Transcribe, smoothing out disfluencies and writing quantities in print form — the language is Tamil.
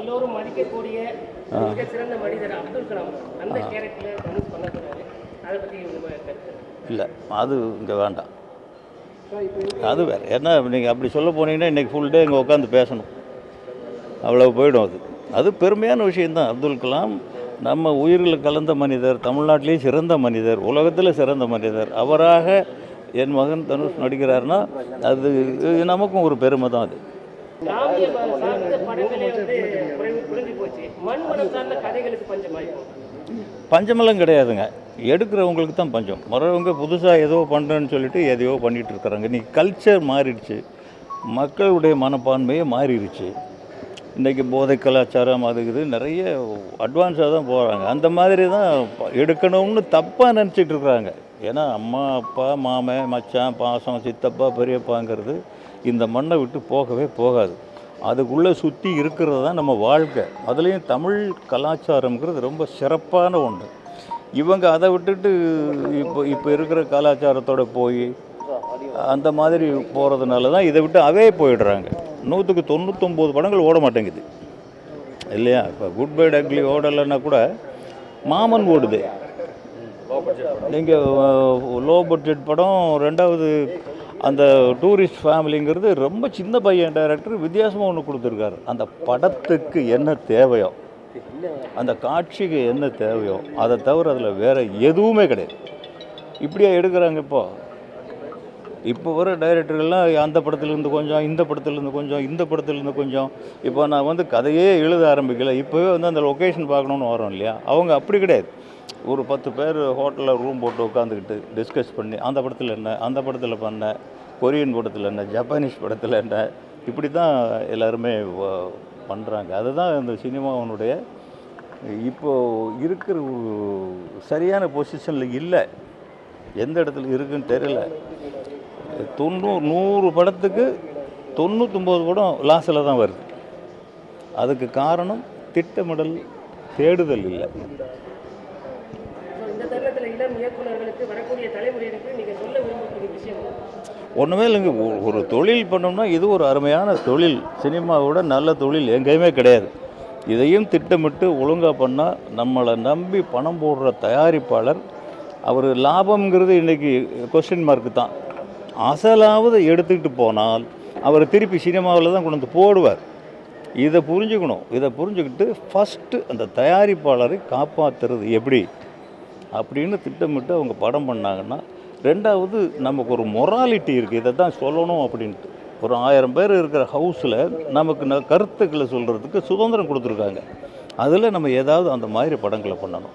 எல்லோரும் மதிக்கக்கூடிய மிக சிறந்த மனிதர் அப்துல் கலாம் அந்த கேரக்டரில் தனுஷ் பண்ணக்கூடாது. அதை பற்றி இல்லை, அது இங்கே வேண்டாம். அது வேறு என்ன, நீங்கள் அப்படி சொல்ல போனீங்கன்னா இன்றைக்கி ஃபுல் டே இங்கே உட்காந்து பேசணும், அவ்வளோ போயிடும். அது பெருமையான விஷயந்தான். அப்துல் கலாம் நம்ம உயிரில் கலந்த மனிதர், தமிழ்நாட்டிலேயே சிறந்த மனிதர், உலகத்தில் சிறந்த மனிதர். அவராக என் மகன் தனுஷ் நடிக்கிறாருன்னா அது நமக்கும் ஒரு பெருமை தான். அது பஞ்சமெல்லாம் கிடையாதுங்க, எடுக்கிறவங்களுக்கு தான் பஞ்சம். மற்றவங்க புதுசாக ஏதோ பண்ணுறேன்னு சொல்லிட்டு எதையோ பண்ணிகிட்டு இருக்கிறாங்க. இன்றைக்கி கல்ச்சர் மாறிடுச்சு, மக்களுடைய மனப்பான்மையே மாறிடுச்சு. இன்றைக்கி போதை கலாச்சாரம் அது இது நிறைய அட்வான்ஸாக தான் போகிறாங்க. அந்த மாதிரி தான் எடுக்கணும்னு தப்பாக நினச்சிட்டு இருக்கிறாங்க. ஏன்னா அம்மா அப்பா மாமன் மச்சான் பாசம் சித்தப்பா பெரியப்பாங்கிறது இந்த மண்ணை விட்டு போகவே போகாது. அதுக்குள்ளே சுற்றி இருக்கிறது தான் நம்ம வாழ்க்கை. அதுலேயும் தமிழ் கலாச்சாரங்கிறது ரொம்ப சிறப்பான ஒன்று. இவங்க அதை விட்டுட்டு இப்போ இருக்கிற கலாச்சாரத்தோடு போய் அந்த மாதிரி போகிறதுனால தான் இதை விட்டு அவே போயிடுறாங்க. 100க்கு 99 படங்கள் ஓட மாட்டேங்குது இல்லையா? இப்போ குட் பை டக்லி ஓடலைன்னா கூட மாமன் ஓடுது. நீங்கள் லோ பட்ஜெட் படம், ரெண்டாவது அந்த டூரிஸ்ட் ஃபேமிலிங்கிறது ரொம்ப சின்ன பையன் டைரக்டர் வித்தியாசமாக ஒன்று கொடுத்துருக்காரு. அந்த படத்துக்கு என்ன தேவையோ, அந்த காட்சிக்கு என்ன தேவையோ அதை தவிர அதில் வேறு எதுவுமே கிடையாது. இப்படியா எடுக்கிறாங்க இப்போ வர டைரக்டர்கள்லாம் அந்த படத்துலேருந்து கொஞ்சம், இந்த படத்துலேருந்து கொஞ்சம், இந்த படத்துலேருந்து கொஞ்சம். இப்போ நான் கதையே எழுத ஆரம்பிக்கலை, இப்போவே அந்த லொக்கேஷன் பார்க்கணுன்னு வரோம் இல்லையா? அவங்க அப்படி கிடையாது. ஒரு 10 பேர் ஹோட்டலில் ரூம் போட்டு உட்காந்துக்கிட்டு டிஸ்கஸ் பண்ணி அந்த படத்தில் என்ன, அந்த படத்தில் பண்ண, கொரியன் படத்தில் என்ன, ஜப்பானீஸ் படத்தில் என்ன, இப்படி தான் எல்லாருமே பண்ணுறாங்க. அதுதான் இந்த சினிமாவனுடைய இப்போது இருக்கிற சரியான பொசிஷனில் இல்லை. எந்த இடத்துல இருக்குதுன்னு தெரியல. 100 படத்துக்கு 99 படம் லாஸில் தான் வருது. அதுக்கு காரணம் திட்டமிடல், தேடுதல் இல்லை. ஒன்றுமே இல்லைங்க, ஒரு தொழில் பண்ணோம்னா இது ஒரு அருமையான தொழில். சினிமாவோட நல்ல தொழில் எங்கேயுமே கிடையாது. இதையும் திட்டமிட்டு ஒழுங்காக பண்ணால் நம்மளை நம்பி பணம் போடுற தயாரிப்பாளர் அவர் லாபம்ங்கிறது இன்றைக்கி கொஸ்டின் மார்க்கு தான். அசலாவது எடுத்துக்கிட்டு போனால் அவர் திருப்பி சினிமாவில் தான் கொண்டு வந்து போடுவார். இதை புரிஞ்சுக்கணும். இதை புரிஞ்சுக்கிட்டு ஃபஸ்ட்டு அந்த தயாரிப்பாளரை காப்பாற்றுறது எப்படி அப்படின்னு திட்டமிட்டு அவங்க படம் பண்ணாங்கன்னா, ரெண்டாவது நமக்கு ஒரு மொராலிட்டி இருக்குது, இதை தான் சொல்லணும் அப்படின்ட்டு. ஒரு 1000 பேர் இருக்கிற ஹவுஸில் நமக்கு கருத்துக்களை சொல்கிறதுக்கு சுதந்திரம் கொடுத்துருக்காங்க. அதில் நம்ம ஏதாவது அந்த மாதிரி படங்களை பண்ணணும்.